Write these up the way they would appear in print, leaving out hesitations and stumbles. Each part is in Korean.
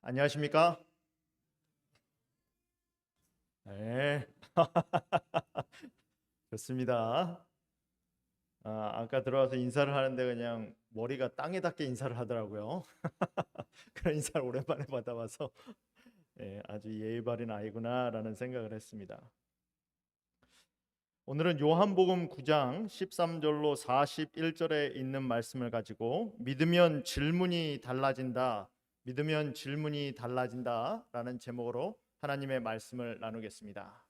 안녕하십니까? 네. 좋습니다. 아까 들어와서 인사를 하는데 그냥 머리가 땅에 닿게 인사를 하더라고요. 그런 인사를 오랜만에 받아봐서 아주 예의 바른 아이구나라는 생각을 했습니다. 오늘은 요한복음 9장 13절로 41절에 있는 말씀을 가지고 믿으면 질문이 달라진다, 믿으면 질문이 달라진다라는 제목으로 하나님의 말씀을 나누겠습니다.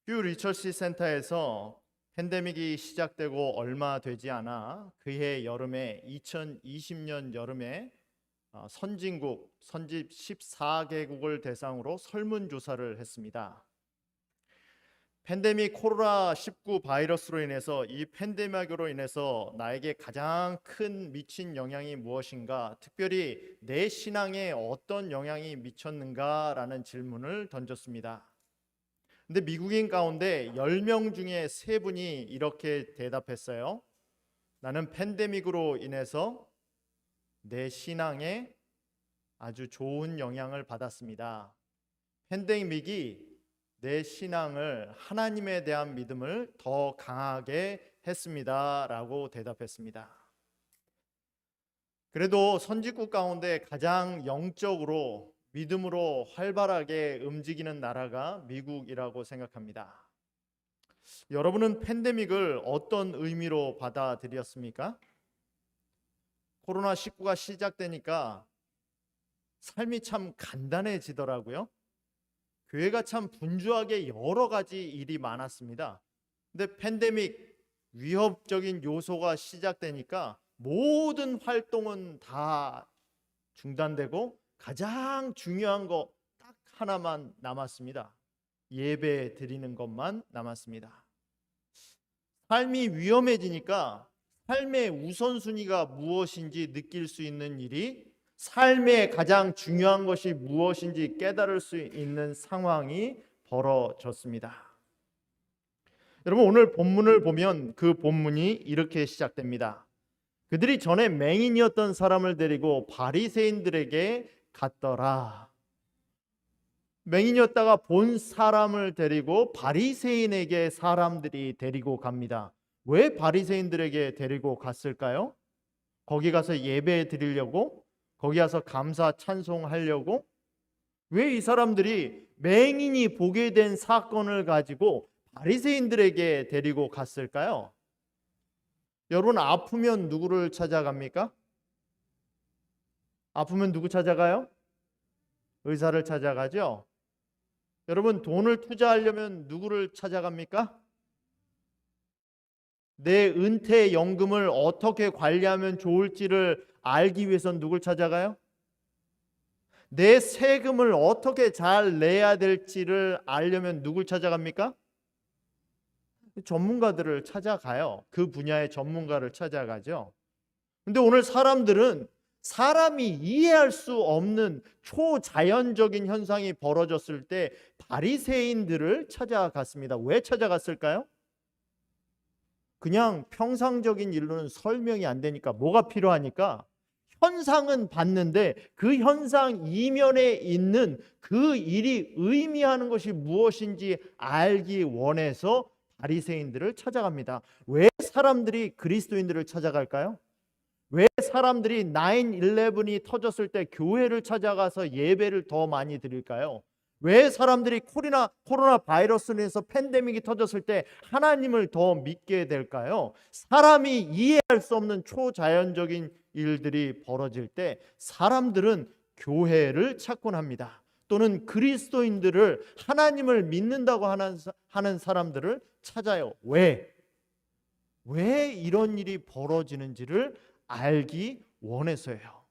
퓨 리서치 센터에서 팬데믹이 시작되고 얼마 되지 않아 그해 여름에 2020년 여름에 선진국 14개국을 대상으로 설문조사를 했습니다. 팬데믹 코로나19 바이러스로 인해서 이 팬데믹으로 인해서 나에게 가장 큰 미친 영향이 무엇인가, 특별히 내 신앙에 어떤 영향이 미쳤는가라는 질문을 던졌습니다. 근데 미국인 가운데 10명 중에 3분이 이렇게 대답했어요. 나는 팬데믹으로 인해서 내 신앙에 아주 좋은 영향을 받았습니다. 팬데믹이 내 신앙을, 하나님에 대한 믿음을 더 강하게 했습니다 라고 대답했습니다. 그래도 선진국 가운데 가장 영적으로 믿음으로 활발하게 움직이는 나라가 미국이라고 생각합니다. 여러분은 팬데믹을 어떤 의미로 받아들였습니까? 코로나19가 시작되니까 삶이 참 간단해지더라고요. 교회가 참 분주하게 여러 가지 일이 많았습니다. 근데 팬데믹 위협적인 요소가 시작되니까 모든 활동은 다 중단되고 가장 중요한 거 딱 하나만 남았습니다. 예배 드리는 것만 남았습니다. 삶이 위험해지니까 삶의 우선순위가 무엇인지 느낄 수 있는 일이, 삶의 가장 중요한 것이 무엇인지 깨달을 수 있는 상황이 벌어졌습니다. 여러분, 오늘 본문을 보면 그 본문이 이렇게 시작됩니다. 그들이 전에 맹인이었던 사람을 데리고 바리새인들에게 갔더라. 맹인이었다가 본 사람을 데리고 바리새인에게 사람들이 데리고 갑니다. 왜 바리새인들에게 데리고 갔을까요? 거기 가서 예배 드리려고? 거기 가서 감사 찬송하려고? 왜 이 사람들이 맹인이 보게 된 사건을 가지고 바리새인들에게 데리고 갔을까요? 여러분, 아프면 누구를 찾아갑니까? 아프면 누구 찾아가요? 의사를 찾아가죠. 여러분, 돈을 투자하려면 누구를 찾아갑니까? 내 은퇴 연금을 어떻게 관리하면 좋을지를 알기 위해선 누굴 찾아가요? 내 세금을 어떻게 잘 내야 될지를 알려면 누굴 찾아갑니까? 전문가들을 찾아가요. 그 분야의 전문가를 찾아가죠. 근데 오늘 사람들은 사람이 이해할 수 없는 초자연적인 현상이 벌어졌을 때 바리새인들을 찾아갔습니다. 왜 찾아갔을까요? 그냥 평상적인 일로는 설명이 안 되니까. 뭐가 필요하니까? 현상은 봤는데 그 현상 이면에 있는 그 일이 의미하는 것이 무엇인지 알기 원해서 바리새인들을 찾아갑니다. 왜 사람들이 그리스도인들을 찾아갈까요? 왜 사람들이 9/11이 터졌을 때 교회를 찾아가서 예배를 더 많이 드릴까요? 왜 사람들이 코로나 바이러스로 인해서 팬데믹이 터졌을 때 하나님을 더 믿게 될까요? 사람이 이해할 수 없는 초자연적인 일들이 벌어질 때 사람들은 교회를 찾곤 합니다. 또는 그리스도인들을, 하나님을 믿는다고 하는 사람들을 찾아요. 왜 이런 일이 벌어지는지를 알기 원해서예요.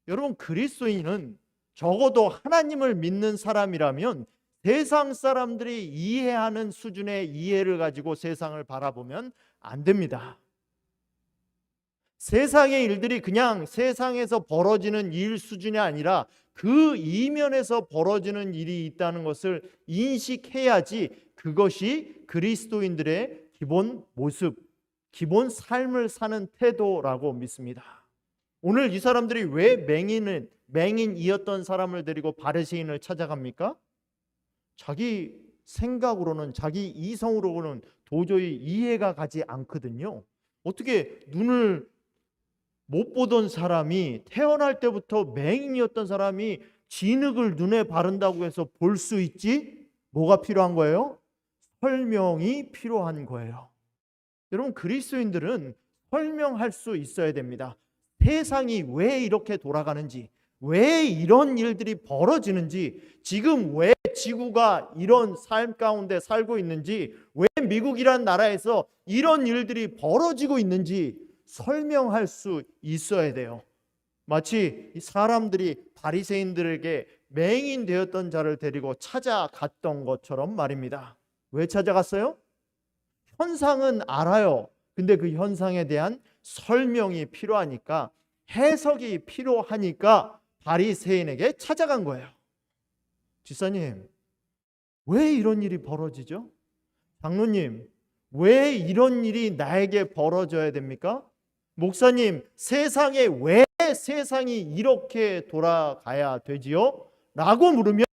여러분, 그리스도인은 적어도 하나님을 믿는 사람이라면 세상 사람들이 이해하는 수준의 이해를 가지고 세상을 바라보면 안 됩니다. 세상의 일들이 그냥 세상에서 벌어지는 일 수준이 아니라 그 이면에서 벌어지는 일이 있다는 것을 인식해야지 그것이 그리스도인들의 기본 모습, 기본 삶을 사는 태도라고 믿습니다. 오늘 이 사람들이 왜 맹인이었던 사람을 데리고 바리새인을 찾아갑니까? 자기 생각으로는, 자기 이성으로는 도저히 이해가 가지 않거든요. 어떻게 눈을 못 보던 사람이, 태어날 때부터 맹인이었던 사람이 진흙을 눈에 바른다고 해서 볼 수 있지? 뭐가 필요한 거예요? 설명이 필요한 거예요. 여러분, 그리스도인들은 설명할 수 있어야 됩니다. 세상이 왜 이렇게 돌아가는지, 왜 이런 일들이 벌어지는지, 지금 왜 지구가 이런 삶 가운데 살고 있는지, 왜 미국이란 나라에서 이런 일들이 벌어지고 있는지 설명할 수 있어야 돼요. 마치 이 사람들이 바리새인들에게 맹인 되었던 자를 데리고 찾아갔던 것처럼 말입니다. 왜 찾아갔어요? 현상은 알아요. 근데 그 현상에 대한 설명이 필요하니까, 해석이 필요하니까 바리새인에게 찾아간 거예요. 집사님, 왜 이런 일이 벌어지죠? 장로님, 왜 이런 일이 나에게 벌어져야 됩니까? 목사님, 세상에 왜 세상이 이렇게 돌아가야 되지요? 라고 물으면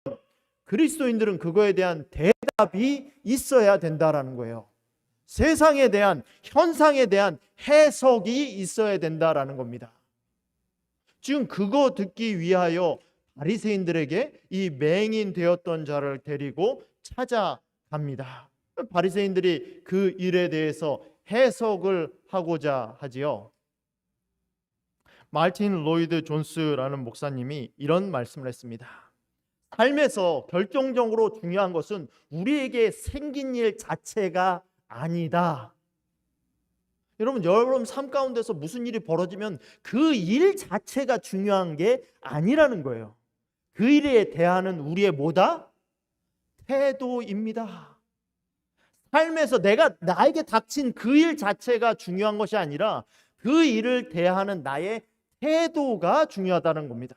그리스도인들은 그거에 대한 대답이 있어야 된다라는 거예요. 세상에 대한, 현상에 대한 해석이 있어야 된다라는 겁니다. 지금 그거 듣기 위하여 바리새인들에게 이 맹인 되었던 자를 데리고 찾아갑니다. 바리새인들이 그 일에 대해서 해석을 하고자 하지요. 마틴 로이드 존스라는 목사님이 이런 말씀을 했습니다. 삶에서 결정적으로 중요한 것은 우리에게 생긴 일 자체가 아니다. 여러분 삶 가운데서 무슨 일이 벌어지면 그 일 자체가 중요한 게 아니라는 거예요. 그 일에 대하는 우리의 뭐다? 태도입니다. 삶에서 나에게 닥친 그 일 자체가 중요한 것이 아니라 그 일을 대하는 나의 태도가 중요하다는 겁니다.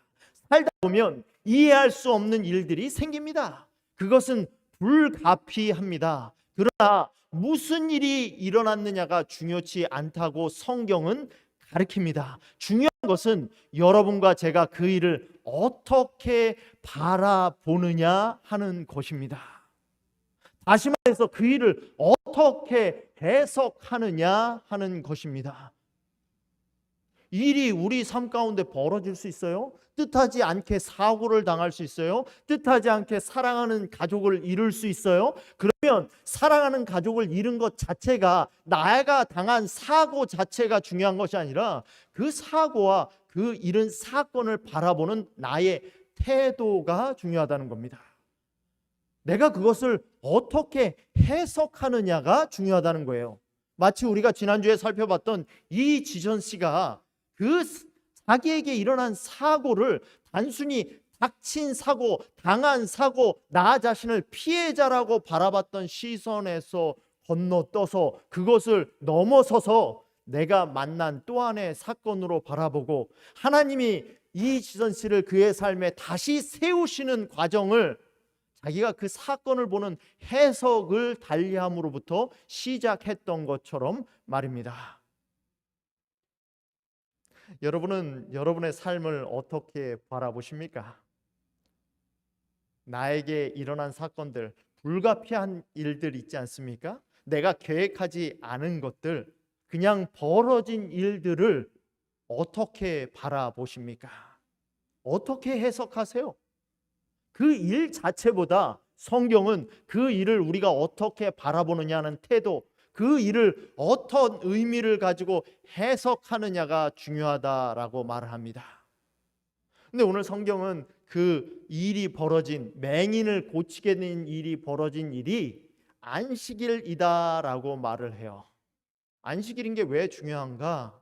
살다 보면 이해할 수 없는 일들이 생깁니다. 그것은 불가피합니다. 그러나 무슨 일이 일어났느냐가 중요치 않다고 성경은 가르칩니다. 중요한 것은 여러분과 제가 그 일을 어떻게 바라보느냐 하는 것입니다. 다시 말해서 그 일을 어떻게 해석하느냐 하는 것입니다. 일이 우리 삶 가운데 벌어질 수 있어요. 뜻하지 않게 사고를 당할 수 있어요. 뜻하지 않게 사랑하는 가족을 잃을 수 있어요. 그러면 사랑하는 가족을 잃은 것 자체가, 나가 당한 사고 자체가 중요한 것이 아니라 그 사고와 그 잃은 사건을 바라보는 나의 태도가 중요하다는 겁니다. 내가 그것을 어떻게 해석하느냐가 중요하다는 거예요. 마치 우리가 지난주에 살펴봤던 이지선 씨가 그 자기에게 일어난 사고를 단순히 닥친 사고, 당한 사고, 나 자신을 피해자라고 바라봤던 시선에서 건너떠서 그것을 넘어서서 내가 만난 또 하나의 사건으로 바라보고, 하나님이 이지선 씨를 그의 삶에 다시 세우시는 과정을 자기가 그 사건을 보는 해석을 달리함으로부터 시작했던 것처럼 말입니다. 여러분은 여러분의 삶을 어떻게 바라보십니까? 나에게 일어난 사건들, 불가피한 일들 있지 않습니까? 내가 계획하지 않은 것들, 그냥 벌어진 일들을 어떻게 바라보십니까? 어떻게 해석하세요? 그 일 자체보다 성경은 그 일을 우리가 어떻게 바라보느냐는 태도, 그 일을 어떤 의미를 가지고 해석하느냐가 중요하다라고 말을 합니다. 근데 오늘 성경은 그 일이 벌어진, 맹인을 고치게 된 일이 벌어진 일이 안식일이다라고 말을 해요. 안식일인 게 왜 중요한가?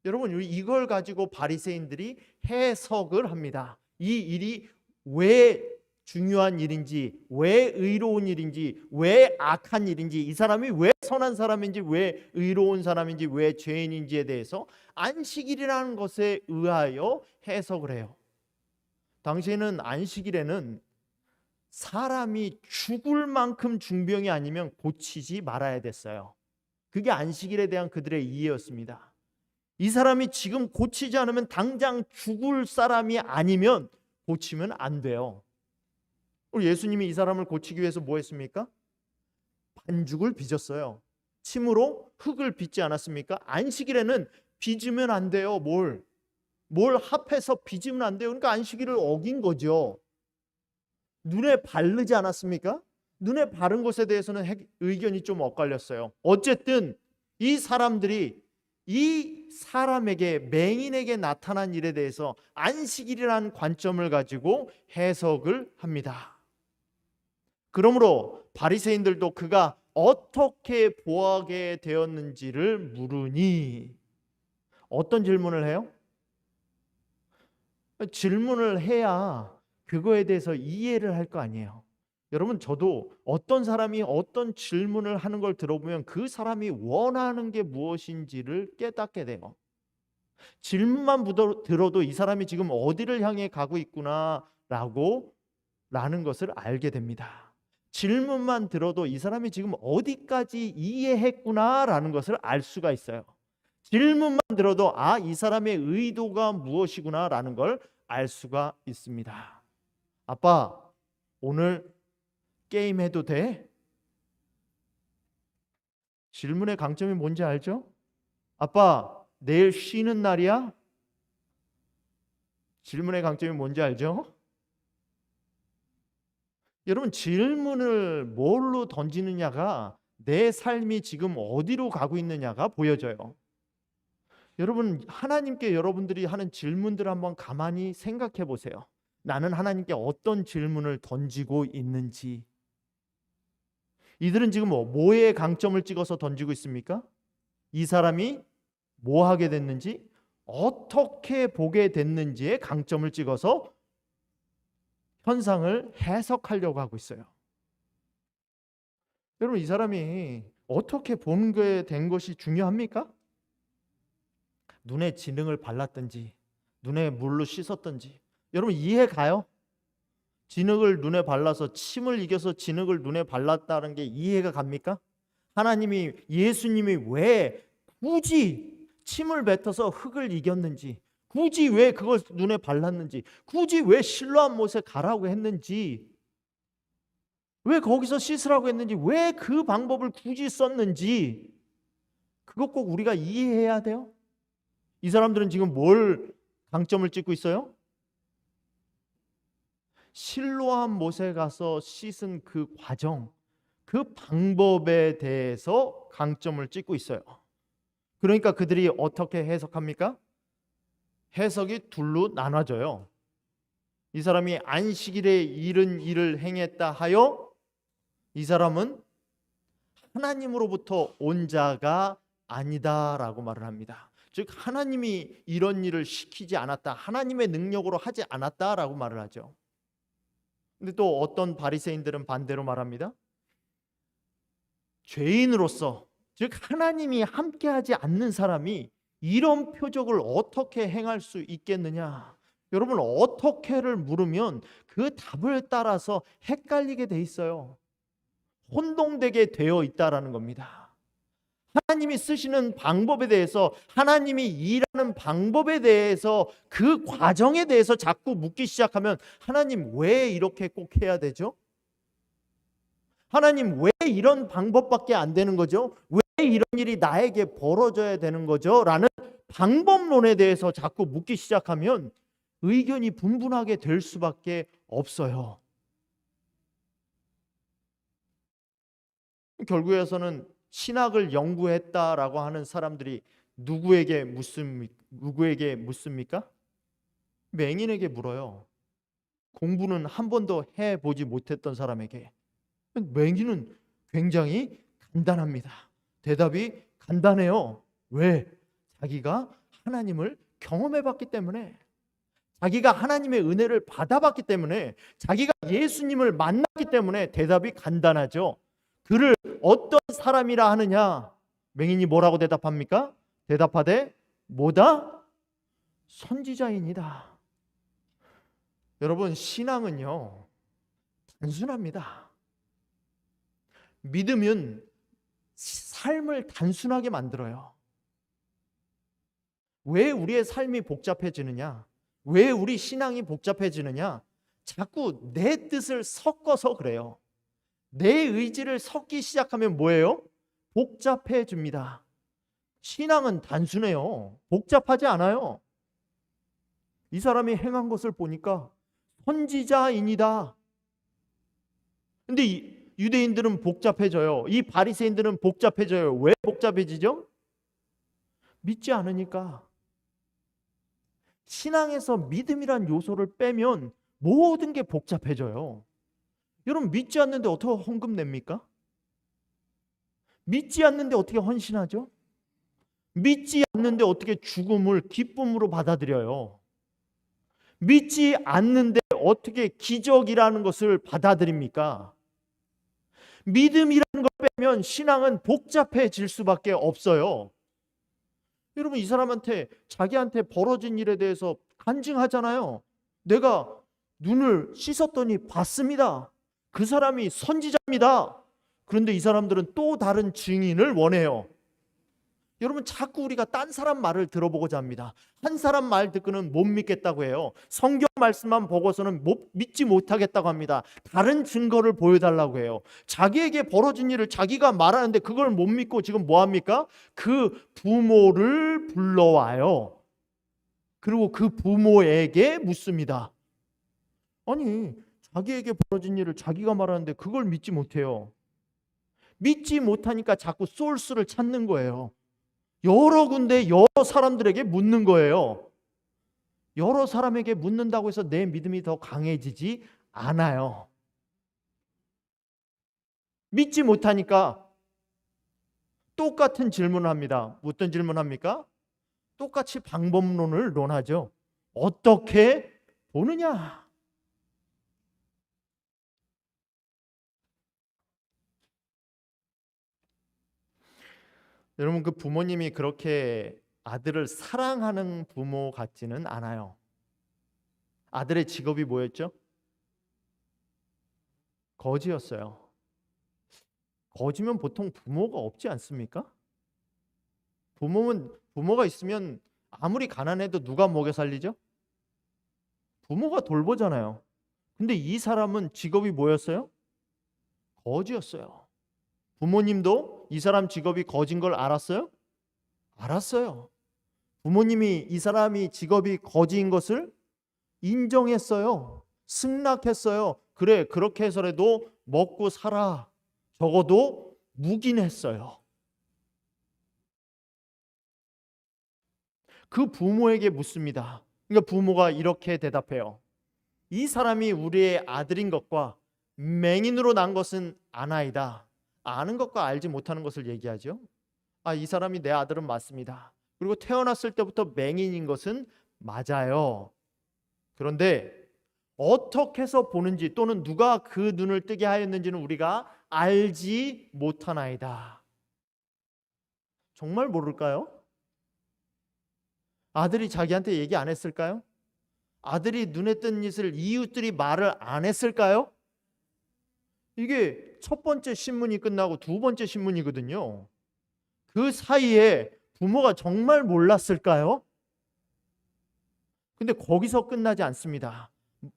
여러분, 이걸 가지고 바리새인들이 해석을 합니다. 이 일이 왜 중요한 일인지, 왜 의로운 일인지, 왜 악한 일인지, 이 사람이 왜 선한 사람인지, 왜 의로운 사람인지, 왜 죄인인지에 대해서 안식일이라는 것에 의하여 해석을 해요. 당시에는 안식일에는 사람이 죽을 만큼 중병이 아니면 고치지 말아야 됐어요. 그게 안식일에 대한 그들의 이해였습니다. 이 사람이 지금 고치지 않으면 당장 죽을 사람이 아니면 고치면 안 돼요. 우리 예수님이 이 사람을 고치기 위해서 뭐 했습니까? 반죽을 빚었어요. 침으로 흙을 빚지 않았습니까? 안식일에는 빚으면 안 돼요. 뭘 합해서 빚으면 안 돼요. 그러니까 안식일을 어긴 거죠. 눈에 바르지 않았습니까? 눈에 바른 것에 대해서는 의견이 좀 엇갈렸어요. 어쨌든 이 사람들이 이 사람에게, 맹인에게 나타난 일에 대해서 안식일이라는 관점을 가지고 해석을 합니다. 그러므로 바리새인들도 그가 어떻게 보하게 되었는지를 물으니 어떤 질문을 해요? 질문을 해야 그거에 대해서 이해를 할 거 아니에요. 여러분, 저도 어떤 사람이 어떤 질문을 하는 걸 들어보면 그 사람이 원하는 게 무엇인지를 깨닫게 돼요. 질문만 들어도 이 사람이 지금 어디를 향해 가고 있구나라는 것을 알게 됩니다. 질문만 들어도 이 사람이 지금 어디까지 이해했구나라는 것을 알 수가 있어요. 질문만 들어도 이 사람의 의도가 무엇이구나라는 걸 알 수가 있습니다. 아빠, 오늘 게임해도 돼? 질문의 강점이 뭔지 알죠? 아빠, 내일 쉬는 날이야? 질문의 강점이 뭔지 알죠? 여러분, 질문을 뭘로 던지느냐가 내 삶이 지금 어디로 가고 있느냐가 보여져요. 여러분, 하나님께 여러분들이 하는 질문들을 한번 가만히 생각해 보세요. 나는 하나님께 어떤 질문을 던지고 있는지. 이들은 지금 뭐에 강점을 찍어서 던지고 있습니까? 이 사람이 뭐 하게 됐는지, 어떻게 보게 됐는지에 강점을 찍어서 현상을 해석하려고 하고 있어요. 여러분, 이 사람이 어떻게 보는 거에 된 것이 중요합니까? 눈에 진흙을 발랐든지 눈에 물로 씻었든지, 여러분 이해 가요? 진흙을 눈에 발라서, 침을 이겨서 진흙을 눈에 발랐다는 게 이해가 갑니까? 하나님이, 예수님이 왜 굳이 침을 뱉어서 흙을 이겼는지, 굳이 왜 그걸 눈에 발랐는지, 굳이 왜 실로암 못에 가라고 했는지, 왜 거기서 씻으라고 했는지, 왜 그 방법을 굳이 썼는지, 그것 꼭 우리가 이해해야 돼요. 이 사람들은 지금 뭘 강점을 찍고 있어요? 실로암 못에 가서 씻은 그 과정, 그 방법에 대해서 강점을 찍고 있어요. 그러니까 그들이 어떻게 해석합니까? 해석이 둘로 나눠져요. 이 사람이 안식일에 이른 일을 행했다 하여 이 사람은 하나님으로부터 온 자가 아니다라고 말을 합니다. 즉 하나님이 이런 일을 시키지 않았다, 하나님의 능력으로 하지 않았다라고 말을 하죠. 근데 또 어떤 바리새인들은 반대로 말합니다. 죄인으로서, 즉 하나님이 함께하지 않는 사람이 이런 표적을 어떻게 행할 수 있겠느냐. 여러분, 어떻게를 물으면 그 답을 따라서 헷갈리게 돼 있어요. 혼동되게 되어 있다라는 겁니다. 하나님이 쓰시는 방법에 대해서, 하나님이 일하는 방법에 대해서, 그 과정에 대해서 자꾸 묻기 시작하면 하나님 왜 이렇게 꼭 해야 되죠? 하나님 왜 이런 방법밖에 안 되는 거죠? 왜 이런 일이 나에게 벌어져야 되는 거죠? 라는 방법론에 대해서 자꾸 묻기 시작하면 의견이 분분하게 될 수밖에 없어요. 결국에서는 신학을 연구했다라고 하는 사람들이 누구에게 묻습니까? 맹인에게 물어요. 공부는 한 번도 해보지 못했던 사람에게. 맹인은 굉장히 간단합니다. 대답이 간단해요. 왜? 자기가 하나님을 경험해봤기 때문에, 자기가 하나님의 은혜를 받아봤기 때문에, 자기가 예수님을 만났기 때문에 대답이 간단하죠. 그를 어떤 사람이라 하느냐? 맹인이 뭐라고 대답합니까? 대답하되 뭐다? 선지자이니다. 여러분, 신앙은요 단순합니다. 믿음은 삶을 단순하게 만들어요. 왜 우리의 삶이 복잡해지느냐? 왜 우리 신앙이 복잡해지느냐? 자꾸 내 뜻을 섞어서 그래요. 내 의지를 섞기 시작하면 뭐예요? 복잡해집니다. 신앙은 단순해요. 복잡하지 않아요. 이 사람이 행한 것을 보니까 선지자인이다. 근데 유대인들은 복잡해져요. 이 바리새인들은 복잡해져요. 왜 복잡해지죠? 믿지 않으니까. 신앙에서 믿음이란 요소를 빼면 모든 게 복잡해져요. 여러분, 믿지 않는데 어떻게 헌금 냅니까? 믿지 않는데 어떻게 헌신하죠? 믿지 않는데 어떻게 죽음을 기쁨으로 받아들여요? 믿지 않는데 어떻게 기적이라는 것을 받아들입니까? 믿음이라는 걸 빼면 신앙은 복잡해질 수밖에 없어요. 여러분, 이 사람한테 자기한테 벌어진 일에 대해서 간증하잖아요. 내가 눈을 씻었더니 봤습니다. 그 사람이 선지자입니다. 그런데 이 사람들은 또 다른 증인을 원해요. 여러분, 자꾸 우리가 딴 사람 말을 들어보고자 합니다. 한 사람 말 듣고는 못 믿겠다고 해요. 성경 말씀만 보고서는 믿지 못하겠다고 합니다. 다른 증거를 보여달라고 해요. 자기에게 벌어진 일을 자기가 말하는데 그걸 못 믿고 지금 뭐 합니까? 그 부모를 불러와요. 그리고 그 부모에게 묻습니다. 아니, 자기에게 벌어진 일을 자기가 말하는데 그걸 믿지 못해요. 믿지 못하니까 자꾸 소스를 찾는 거예요. 여러 군데 여러 사람들에게 묻는 거예요. 여러 사람에게 묻는다고 해서 내 믿음이 더 강해지지 않아요. 믿지 못하니까 똑같은 질문을 합니다. 어떤 질문을 합니까? 똑같이 방법론을 논하죠. 어떻게 보느냐? 여러분, 그 부모님이 그렇게 아들을 사랑하는 부모 같지는 않아요. 아들의 직업이 뭐였죠? 거지였어요. 거지면 보통 부모가 없지 않습니까? 부모가 있으면 아무리 가난해도 누가 먹여 살리죠? 부모가 돌보잖아요. 근데 이 사람은 직업이 뭐였어요? 거지였어요. 부모님도 이 사람 직업이 거진 걸 알았어요? 알았어요. 부모님이 이 사람이 직업이 거지인 것을 인정했어요. 승낙했어요. 그래, 그렇게 해서라도 먹고 살아. 적어도 묵인했어요. 그 부모에게 묻습니다. 그러니까 부모가 이렇게 대답해요. 이 사람이 우리의 아들인 것과 맹인으로 난 것은 아나이다. 아는 것과 알지 못하는 것을 얘기하죠. 이 사람이 내 아들은 맞습니다. 그리고 태어났을 때부터 맹인인 것은 맞아요. 그런데 어떻게 해서 보는지 또는 누가 그 눈을 뜨게 하였는지는 우리가 알지 못하나이다. 정말 모를까요? 아들이 자기한테 얘기 안 했을까요? 아들이 눈에 뜬 짓을 이웃들이 말을 안 했을까요? 이게 첫 번째 신문이 끝나고 두 번째 신문이거든요. 그 사이에 부모가 정말 몰랐을까요? 근데 거기서 끝나지 않습니다.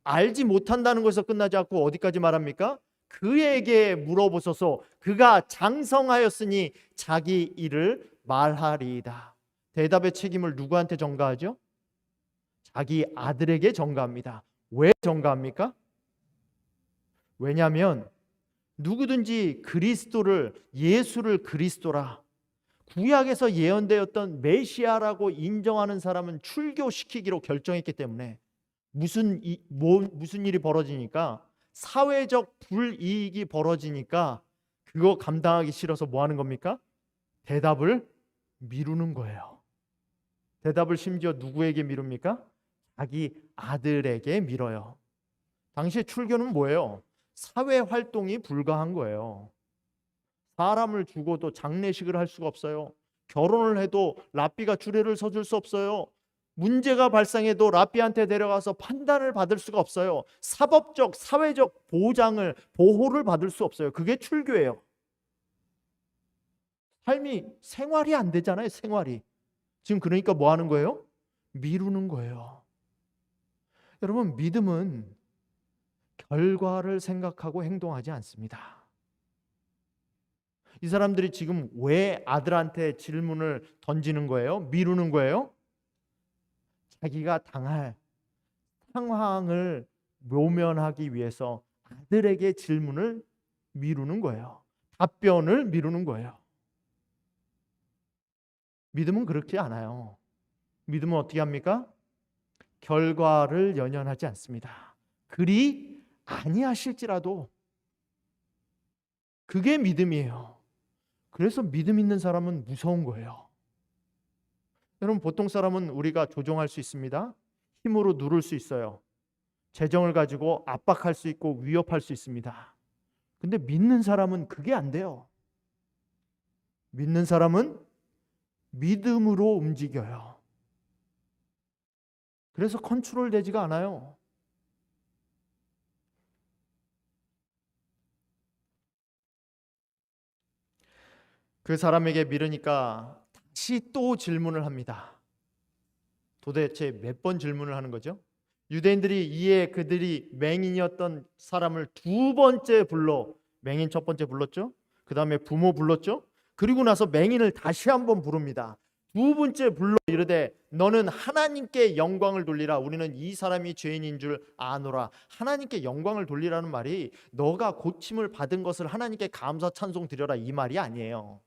알지 못한다는 것에서 끝나지 않고 어디까지 말합니까? 그에게 물어보소서. 그가 장성하였으니 자기 일을 말하리이다. 대답의 책임을 누구한테 전가하죠? 자기 아들에게 전가합니다. 왜 전가합니까? 왜냐하면 누구든지 그리스도를, 예수를 그리스도라, 구약에서 예언되었던 메시아라고 인정하는 사람은 출교시키기로 결정했기 때문에 무슨 일이 벌어지니까, 사회적 불이익이 벌어지니까 그거 감당하기 싫어서 뭐 하는 겁니까? 대답을 미루는 거예요. 대답을 심지어 누구에게 미룹니까? 자기 아들에게 미뤄요. 당시에 출교는 뭐예요? 사회 활동이 불가한 거예요. 사람을 죽어도 장례식을 할 수가 없어요. 결혼을 해도 랍비가 주례를 서줄 수 없어요. 문제가 발생해도 랍비한테 데려가서 판단을 받을 수가 없어요. 사법적, 사회적 보호를 받을 수 없어요. 그게 출교예요. 삶이 생활이 안 되잖아요. 생활이. 지금 그러니까 뭐 하는 거예요? 미루는 거예요. 여러분, 믿음은 결과를 생각하고 행동하지 않습니다. 이 사람들이 지금 왜 아들한테 질문을 던지는 거예요? 미루는 거예요? 자기가 당할 상황을 모면하기 위해서 아들에게 질문을 미루는 거예요. 답변을 미루는 거예요. 믿음은 그렇지 않아요. 믿음은 어떻게 합니까? 결과를 연연하지 않습니다. 그리 아니하실지라도 그게 믿음이에요. 그래서 믿음 있는 사람은 무서운 거예요. 여러분, 보통 사람은 우리가 조종할 수 있습니다. 힘으로 누를 수 있어요. 재정을 가지고 압박할 수 있고 위협할 수 있습니다. 근데 믿는 사람은 그게 안 돼요. 믿는 사람은 믿음으로 움직여요. 그래서 컨트롤 되지가 않아요. 그 사람에게 미루니까 다시 또 질문을 합니다. 도대체 몇 번 질문을 하는 거죠? 유대인들이 이에 그들이 맹인이었던 사람을 두 번째 불러, 맹인 첫 번째 불렀죠? 그 다음에 부모 불렀죠? 그리고 나서 맹인을 다시 한번 부릅니다. 두 번째 불러 이르되 너는 하나님께 영광을 돌리라. 우리는 이 사람이 죄인인 줄 아노라. 하나님께 영광을 돌리라는 말이 너가 고침을 받은 것을 하나님께 감사 찬송 드려라 이 말이 아니에요.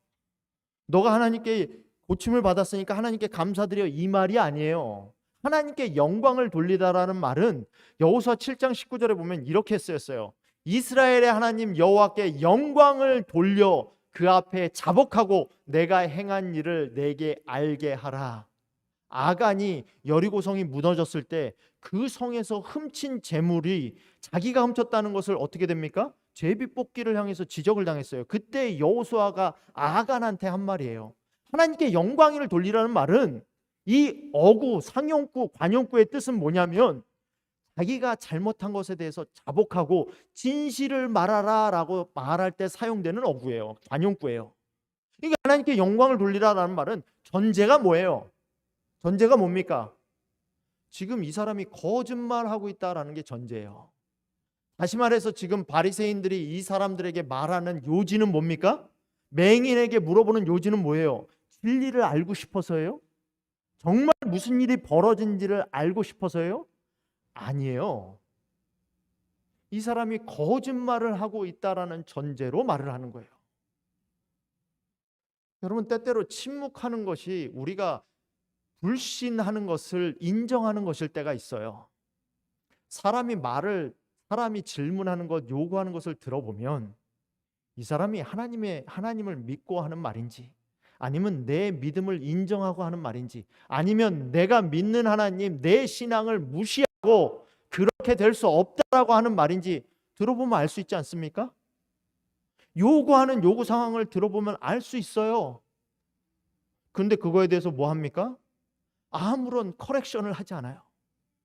너가 하나님께 고침을 받았으니까 하나님께 감사드려 이 말이 아니에요. 하나님께 영광을 돌리다라는 말은 여호수아 7장 19절에 보면 이렇게 쓰였어요. 이스라엘의 하나님 여호와께 영광을 돌려 그 앞에 자복하고 내가 행한 일을 내게 알게 하라. 아간이 여리고성이 무너졌을 때 그 성에서 훔친 재물이 자기가 훔쳤다는 것을 어떻게 됩니까? 제비뽑기를 향해서 지적을 당했어요. 그때 여호수아가 아간한테 한 말이에요. 하나님께 영광을 돌리라는 말은 이 어구, 상용구, 관용구의 뜻은 뭐냐면 자기가 잘못한 것에 대해서 자복하고 진실을 말하라라고 말할 때 사용되는 어구예요. 관용구예요. 이게 하나님께 영광을 돌리라라는 말은 전제가 뭐예요? 전제가 뭡니까? 지금 이 사람이 거짓말하고 있다라는 게 전제예요. 다시 말해서 지금 바리새인들이 이 사람들에게 말하는 요지는 뭡니까? 맹인에게 물어보는 요지는 뭐예요? 진리를 알고 싶어서예요? 정말 무슨 일이 벌어진지를 알고 싶어서예요? 아니에요. 이 사람이 거짓말을 하고 있다라는 전제로 말을 하는 거예요. 여러분, 때때로 침묵하는 것이 우리가 불신하는 것을 인정하는 것일 때가 있어요. 사람이 질문하는 것, 요구하는 것을 들어보면 이 사람이 하나님을 믿고 하는 말인지, 아니면 내 믿음을 인정하고 하는 말인지, 아니면 내가 믿는 하나님, 내 신앙을 무시하고 그렇게 될 수 없다라고 하는 말인지 들어보면 알 수 있지 않습니까? 요구하는 요구 상황을 들어보면 알 수 있어요. 그런데 그거에 대해서 뭐 합니까? 아무런 커렉션을 하지 않아요.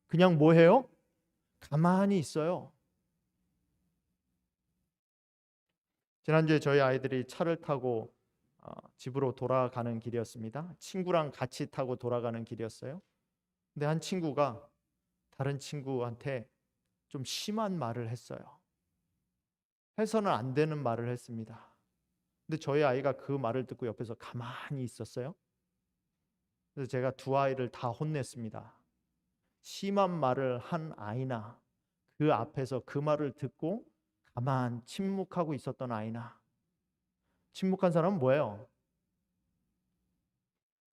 그냥 뭐 해요? 가만히 있어요. 지난주에 저희 아이들이 차를 타고 집으로 돌아가는 길이었습니다. 친구랑 같이 타고 돌아가는 길이었어요. 근데 한 친구가 다른 친구한테 좀 심한 말을 했어요. 해서는 안 되는 말을 했습니다. 근데 저희 아이가 그 말을 듣고 옆에서 가만히 있었어요. 그래서 제가 두 아이를 다 혼냈습니다. 심한 말을 한 아이나 그 앞에서 그 말을 듣고 가만 침묵하고 있었던 아이나, 침묵한 사람은 뭐예요?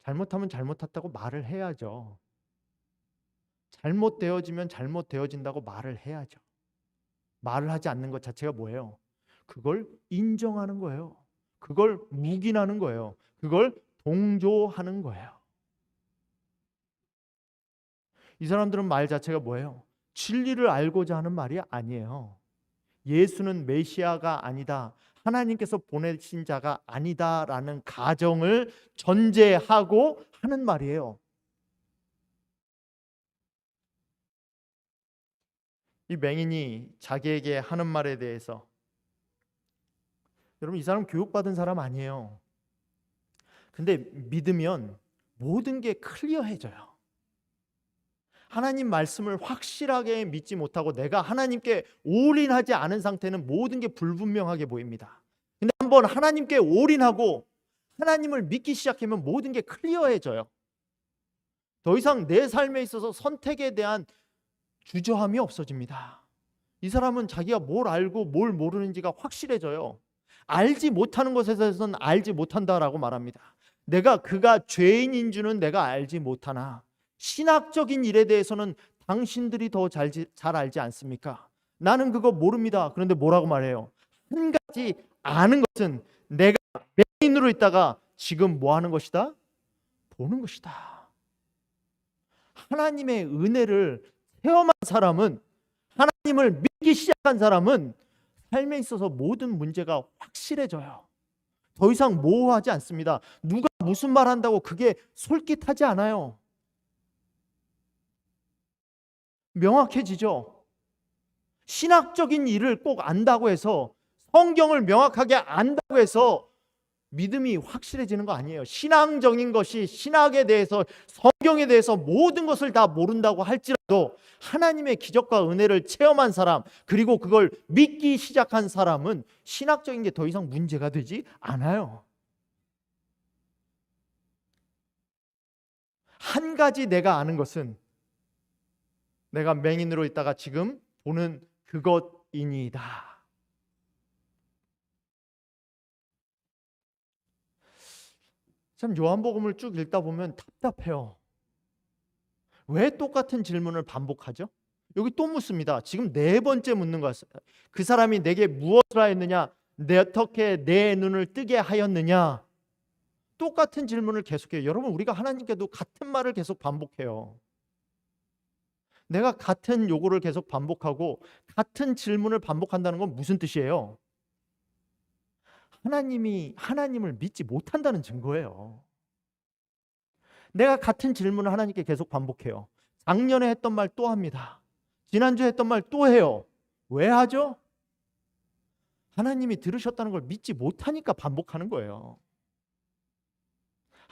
잘못하면 잘못했다고 말을 해야죠. 잘못되어지면 잘못되어진다고 말을 해야죠. 말을 하지 않는 것 자체가 뭐예요? 그걸 인정하는 거예요. 그걸 묵인하는 거예요. 그걸 동조하는 거예요. 이 사람들은 말 자체가 뭐예요? 진리를 알고자 하는 말이 아니에요. 예수는 메시아가 아니다, 하나님께서 보내신 자가 아니다라는 가정을 전제하고 하는 말이에요. 이 맹인이 자기에게 하는 말에 대해서, 여러분, 이 사람 교육받은 사람 아니에요. 근데 믿으면 모든 게 클리어해져요. 하나님 말씀을 확실하게 믿지 못하고 내가 하나님께 올인하지 않은 상태는 모든 게 불분명하게 보입니다. 근데 한번 하나님께 올인하고 하나님을 믿기 시작하면 모든 게 클리어해져요. 더 이상 내 삶에 있어서 선택에 대한 주저함이 없어집니다. 이 사람은 자기가 뭘 알고 뭘 모르는지가 확실해져요. 알지 못하는 것에 대해서는 알지 못한다라고 말합니다. 그가 죄인인 줄은 내가 알지 못하나 신학적인 일에 대해서는 당신들이 더 잘 알지 않습니까? 나는 그거 모릅니다. 그런데 뭐라고 말해요? 한 가지 아는 것은 내가 맹인으로 있다가 지금 뭐 하는 것이다? 보는 것이다. 하나님의 은혜를 체험한 사람은, 하나님을 믿기 시작한 사람은 삶에 있어서 모든 문제가 확실해져요. 더 이상 모호하지 않습니다. 누가 무슨 말 한다고 그게 솔깃하지 않아요. 명확해지죠. 신학적인 일을 꼭 안다고 해서, 성경을 명확하게 안다고 해서 믿음이 확실해지는 거 아니에요. 신앙적인 것이, 신학에 대해서, 성경에 대해서 모든 것을 다 모른다고 할지라도 하나님의 기적과 은혜를 체험한 사람, 그리고 그걸 믿기 시작한 사람은 신학적인 게 더 이상 문제가 되지 않아요. 한 가지 내가 아는 것은 내가 맹인으로 있다가 지금 보는 그것이니이다. 참 요한복음을 쭉 읽다 보면 답답해요. 왜 똑같은 질문을 반복하죠? 여기 또 묻습니다. 지금 네 번째 묻는 것은, 그 사람이 내게 무엇을 하였느냐? 어떻게 내 눈을 뜨게 하였느냐? 똑같은 질문을 계속해요. 여러분, 우리가 하나님께도 같은 말을 계속 반복해요. 내가 같은 요구를 계속 반복하고 같은 질문을 반복한다는 건 무슨 뜻이에요? 하나님을 믿지 못한다는 증거예요. 내가 같은 질문을 하나님께 계속 반복해요. 작년에 했던 말 또 합니다. 지난주에 했던 말 또 해요. 왜 하죠? 하나님이 들으셨다는 걸 믿지 못하니까 반복하는 거예요.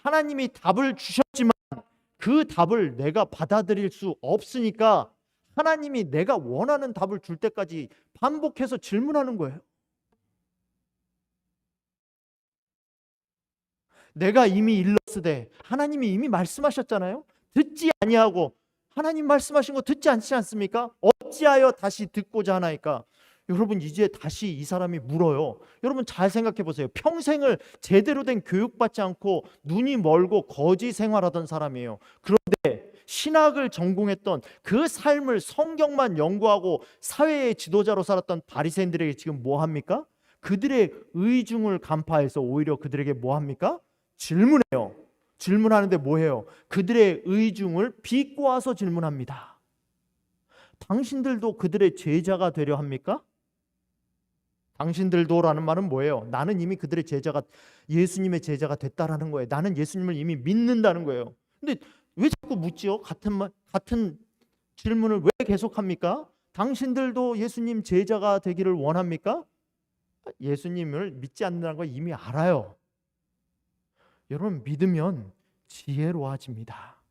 하나님이 답을 주셨지만 그 답을 내가 받아들일 수 없으니까 하나님이 내가 원하는 답을 줄 때까지 반복해서 질문하는 거예요. 내가 이미 일렀으되, 하나님이 이미 말씀하셨잖아요. 듣지 아니하고, 하나님 말씀하신 거 듣지 않지 않습니까? 어찌하여 다시 듣고자 하나이까? 여러분, 이제 다시 이 사람이 물어요. 여러분 잘 생각해 보세요. 평생을 제대로 된 교육받지 않고 눈이 멀고 거지 생활하던 사람이에요. 그런데 신학을 전공했던, 그 삶을 성경만 연구하고 사회의 지도자로 살았던 바리새인들에게 지금 뭐 합니까? 그들의 의중을 간파해서 오히려 그들에게 뭐 합니까? 질문해요. 질문하는데 뭐 해요? 그들의 의중을 비꼬아서 질문합니다. 당신들도 그들의 제자가 되려 합니까? 당신들도라는 말은 뭐예요? 나는 이미 그들의 제자가, 예수님의 제자가 됐다라는 거예요. 나는 예수님을 이미 믿는다는 거예요. 근데 왜 자꾸 묻지요? 같은 질문을 왜 계속합니까? 당신들도 예수님 제자가 되기를 원합니까? 예수님을 믿지 않는다는 걸 이미 알아요. 여러분, 믿으면 지혜로워집니다.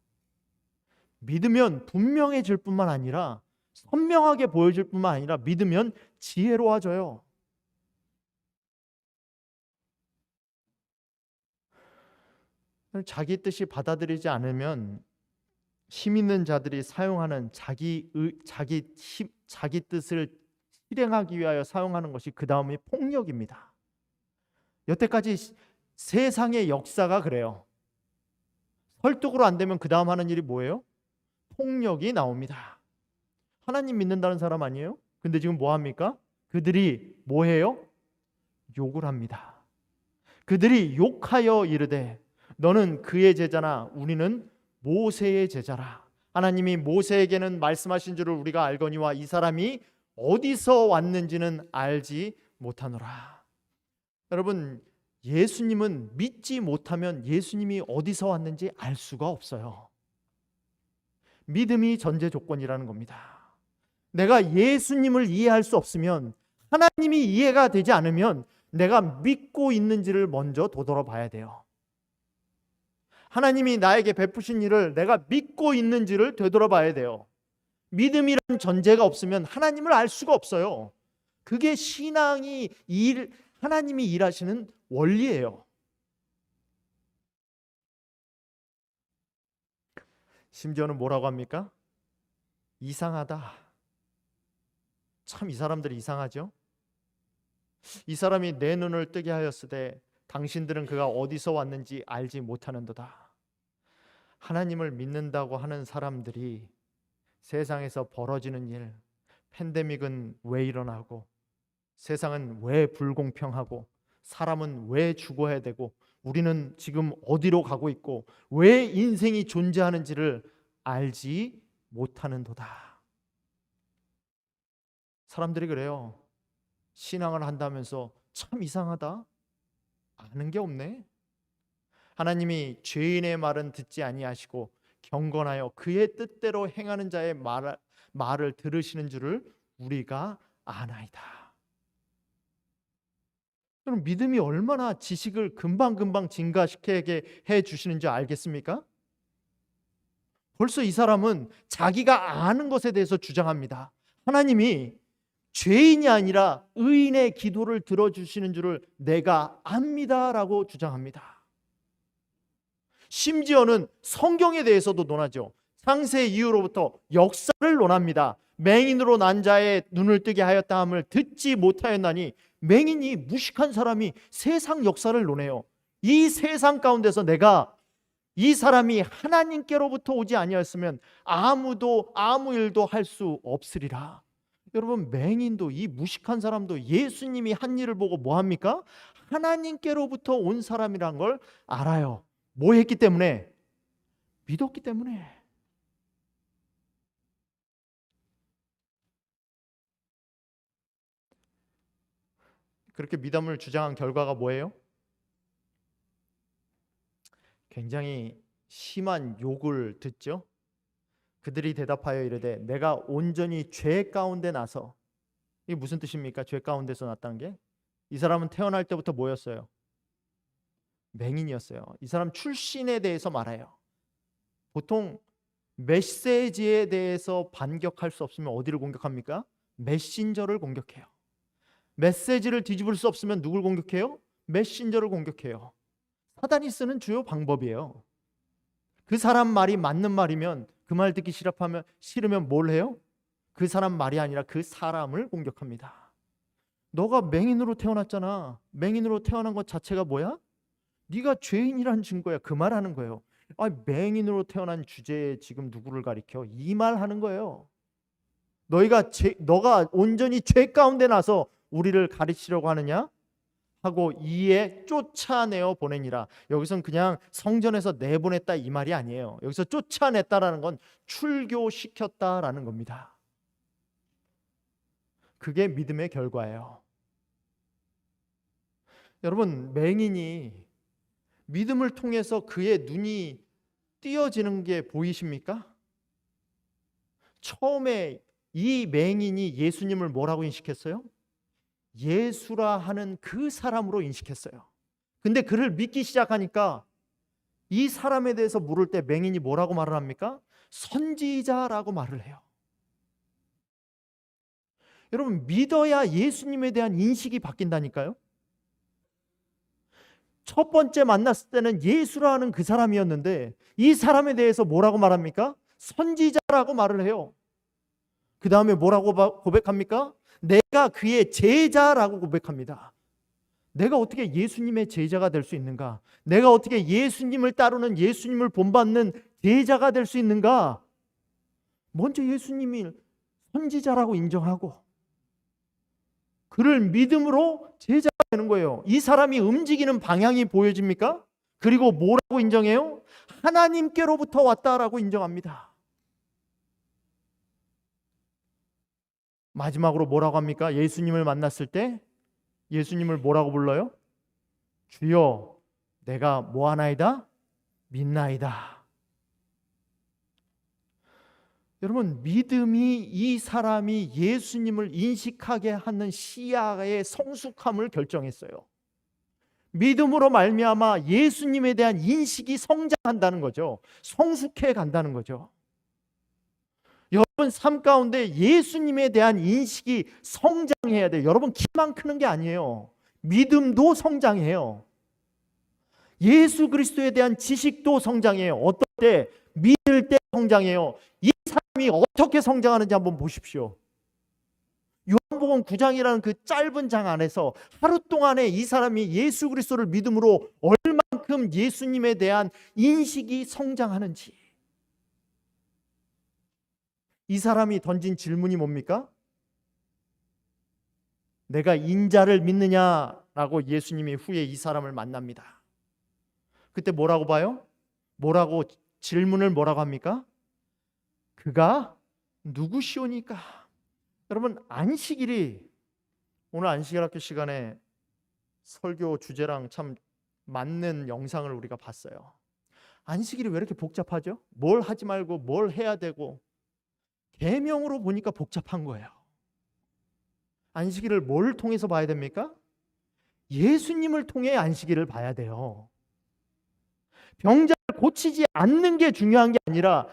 믿으면 분명해질 뿐만 아니라, 선명하게 보여질 뿐만 아니라 믿으면 지혜로워져요. 자기 뜻이 받아들이지 않으면 힘 있는 자들이 사용하는 자기 뜻을 실행하기 위하여 사용하는 것이 그 다음이 폭력입니다. 여태까지 세상의 역사가 그래요. 설득으로 안 되면 그 다음 하는 일이 뭐예요? 폭력이 나옵니다. 하나님 믿는다는 사람 아니에요? 근데 지금 뭐 합니까? 그들이 뭐 해요? 욕을 합니다. 그들이 욕하여 이르되 너는 그의 제자나 우리는 모세의 제자라. 하나님이 모세에게는 말씀하신 줄을 우리가 알거니와 이 사람이 어디서 왔는지는 알지 못하노라. 여러분, 예수님은 믿지 못하면 예수님이 어디서 왔는지 알 수가 없어요. 믿음이 전제 조건이라는 겁니다. 내가 예수님을 이해할 수 없으면, 하나님이 이해가 되지 않으면 내가 믿고 있는지를 먼저 되돌아봐야 돼요. 하나님이 나에게 베푸신 일을 내가 믿고 있는지를 되돌아봐야 돼요. 믿음이라는 전제가 없으면 하나님을 알 수가 없어요. 그게 하나님이 일하시는 원리예요. 심지어는 뭐라고 합니까? 이상하다. 참 이 사람들이 이상하죠? 이 사람이 내 눈을 뜨게 하였으되 당신들은 그가 어디서 왔는지 알지 못하는도다. 하나님을 믿는다고 하는 사람들이 세상에서 벌어지는 일, 팬데믹은 왜 일어나고, 세상은 왜 불공평하고, 사람은 왜 죽어야 되고, 우리는 지금 어디로 가고 있고, 왜 인생이 존재하는지를 알지 못하는도다. 사람들이 그래요. 신앙을 한다면서 참 이상하다. 아는 게 없네. 하나님이 죄인의 말은 듣지 아니하시고 경건하여 그의 뜻대로 행하는 자의 말을 들으시는 줄을 우리가 아나이다. 그럼 믿음이 얼마나 지식을 금방금방 증가시키게 해주시는 줄 알겠습니까? 벌써 이 사람은 자기가 아는 것에 대해서 주장합니다. 하나님이 죄인이 아니라 의인의 기도를 들어주시는 줄을 내가 압니다라고 주장합니다. 심지어는 성경에 대해서도 논하죠. 창세 이후로부터 역사를 논합니다. 맹인으로 난 자의 눈을 뜨게 하였다 함을 듣지 못하였나니, 맹인이 무식한 사람이 세상 역사를 논해요. 이 세상 가운데서 내가 이 사람이 하나님께로부터 오지 아니었으면 아무도 아무 일도 할 수 없으리라. 여러분, 맹인도 이 무식한 사람도 예수님이 한 일을 보고 뭐 합니까? 하나님께로부터 온 사람이란 걸 알아요. 뭐 했기 때문에? 믿었기 때문에. 그렇게 믿음을 주장한 결과가 뭐예요? 굉장히 심한 욕을 듣죠. 그들이 대답하여 이르되 내가 온전히 죄 가운데 나서. 이게 무슨 뜻입니까? 죄 가운데서 났다는 게? 이 사람은 태어날 때부터 뭐였어요? 맹인이었어요. 이 사람 출신에 대해서 말해요. 보통 메시지에 대해서 반격할 수 없으면 어디를 공격합니까? 메신저를 공격해요. 메시지를 뒤집을 수 없으면 누굴 공격해요? 메신저를 공격해요. 사단이 쓰는 주요 방법이에요. 그 사람 말이 맞는 말이면, 그 말 듣기 싫으면 뭘 해요? 그 사람 말이 아니라 그 사람을 공격합니다. 너가 맹인으로 태어났잖아. 맹인으로 태어난 것 자체가 뭐야? 네가 죄인이란 증거야. 그 말하는 거예요. 맹인으로 태어난 주제에 지금 누구를 가리켜? 이 말하는 거예요. 너가 온전히 죄 가운데 나서 우리를 가르치려고 하느냐? 하고 이에 쫓아내어 보내니라. 여기선 그냥 성전에서 내보냈다 이 말이 아니에요. 여기서 쫓아냈다라는 건 출교시켰다라는 겁니다. 그게 믿음의 결과예요. 여러분, 맹인이 믿음을 통해서 그의 눈이 띄어지는 게 보이십니까? 처음에 이 맹인이 예수님을 뭐라고 인식했어요? 예수라 하는 그 사람으로 인식했어요. 근데 그를 믿기 시작하니까 이 사람에 대해서 물을 때 맹인이 뭐라고 말을 합니까? 선지자라고 말을 해요. 여러분, 믿어야 예수님에 대한 인식이 바뀐다니까요. 첫 번째 만났을 때는 예수라 하는 그 사람이었는데 이 사람에 대해서 뭐라고 말합니까? 선지자라고 말을 해요. 그 다음에 뭐라고 고백합니까? 내가 그의 제자라고 고백합니다. 내가 어떻게 예수님의 제자가 될 수 있는가? 내가 어떻게 예수님을 따르는, 예수님을 본받는 제자가 될 수 있는가? 먼저 예수님이 선지자라고 인정하고 그를 믿음으로 제자가 되는 거예요. 이 사람이 움직이는 방향이 보여집니까? 그리고 뭐라고 인정해요? 하나님께로부터 왔다라고 인정합니다. 마지막으로 뭐라고 합니까? 예수님을 만났을 때 예수님을 뭐라고 불러요? 주여, 내가 뭐하나이다? 믿나이다. 여러분, 믿음이 이 사람이 예수님을 인식하게 하는 시야의 성숙함을 결정했어요. 믿음으로 말미암아 예수님에 대한 인식이 성장한다는 거죠. 성숙해 간다는 거죠. 여러분 삶 가운데 예수님에 대한 인식이 성장해야 돼요. 여러분 키만 크는 게 아니에요. 믿음도 성장해요. 예수 그리스도에 대한 지식도 성장해요. 어떨 때? 믿을 때 성장해요. 이 사람이 어떻게 성장하는지 한번 보십시오. 요한복음 9장이라는 그 짧은 장 안에서 하루 동안에 이 사람이 예수 그리스도를 믿음으로 얼만큼 예수님에 대한 인식이 성장하는지. 이 사람이 던진 질문이 뭡니까? 내가 인자를 믿느냐라고 예수님이 후에 이 사람을 만납니다. 그때 뭐라고 봐요? 질문을 뭐라고 합니까? 그가 누구시오니까? 여러분 안식일이 오늘 안식일 학교 시간에 설교 주제랑 참 맞는 영상을 우리가 봤어요. 안식일이 왜 이렇게 복잡하죠? 뭘 하지 말고 뭘 해야 되고 계명으로 보니까 복잡한 거예요. 안식일을 뭘 통해서 봐야 됩니까? 예수님을 통해 안식일을 봐야 돼요. 병자를 고치지 않는 게 중요한 게 아니라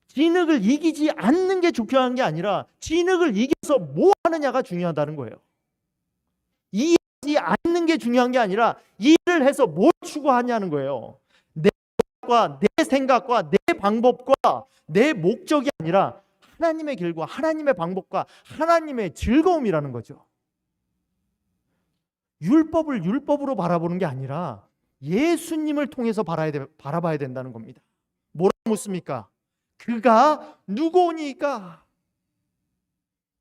진흙을 이기지 않는 게 중요한 게 아니라 진흙을 이겨서 뭐 하느냐가 중요하다는 거예요. 이해하지 않는 게 중요한 게 아니라 이해를 해서 뭘 추구하냐는 거예요. 내 생각과 내 방법과 내 목적이 아니라 하나님의 길과 하나님의 방법과 하나님의 즐거움이라는 거죠. 율법을 율법으로 바라보는 게 아니라 예수님을 통해서 바라봐야 된다는 겁니다. 뭐라고 묻습니까? 그가 누구니까?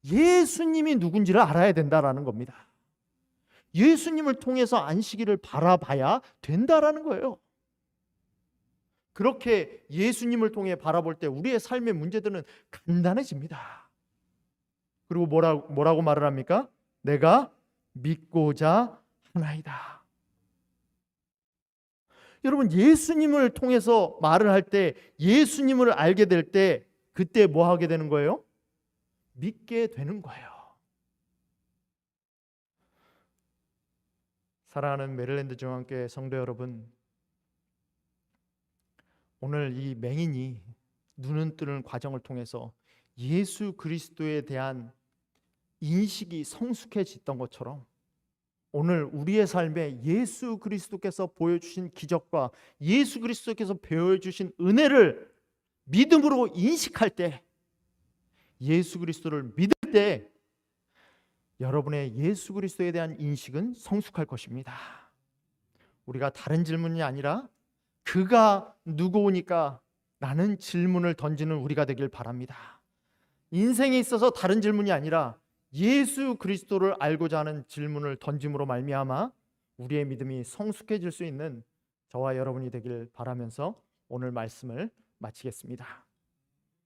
예수님이 누군지를 알아야 된다라는 겁니다. 예수님을 통해서 안식일을 바라봐야 된다라는 거예요. 그렇게 예수님을 통해 바라볼 때 우리의 삶의 문제들은 간단해집니다. 그리고 뭐라고 말을 합니까? 내가 믿고자 하나이다. 여러분 예수님을 통해서 말을 할 때 예수님을 알게 될 때 그때 뭐 하게 되는 거예요? 믿게 되는 거예요. 사랑하는 메릴랜드 중앙교회 성도 여러분, 오늘 이 맹인이 눈을 뜨는 과정을 통해서 예수 그리스도에 대한 인식이 성숙해졌던 것처럼 오늘 우리의 삶에 예수 그리스도께서 보여주신 기적과 예수 그리스도께서 보여주신 은혜를 믿음으로 인식할 때, 예수 그리스도를 믿을 때 여러분의 예수 그리스도에 대한 인식은 성숙할 것입니다. 우리가 다른 질문이 아니라 그가 누구오니까 라는 질문을 던지는 우리가 되길 바랍니다. 인생에 있어서 다른 질문이 아니라 예수 그리스도를 알고자 하는 질문을 던짐으로 말미암아 우리의 믿음이 성숙해질 수 있는 저와 여러분이 되길 바라면서 오늘 말씀을 마치겠습니다.